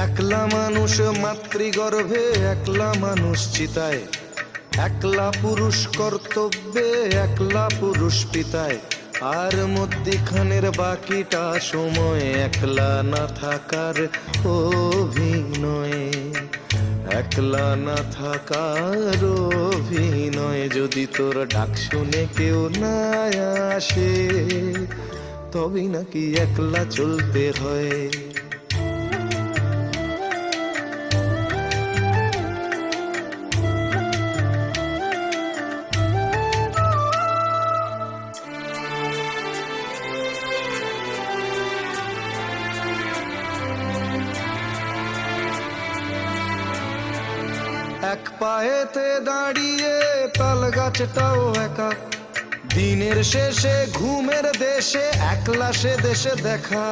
একলা মানুষ মাতৃগর্ভে, একলা মানুষ চিতায়, একলা পুরুষ কর্তব্যে, একলা পুরুষ পিতায়, আর মধ্যিখানের বাকিটা সময় একলা না থাকার অভিনয়। একলা না থাকার অভিনয়। যদি তোর ডাক শুনে কেউ না আসে, তবে নাকি একলা চলতে হয়। এক পায়েতে দাঁড়িয়ে তাল গাছটাও একা, দিনের শেষে ঘুমের দেশে একলা সে দেশে দেখা।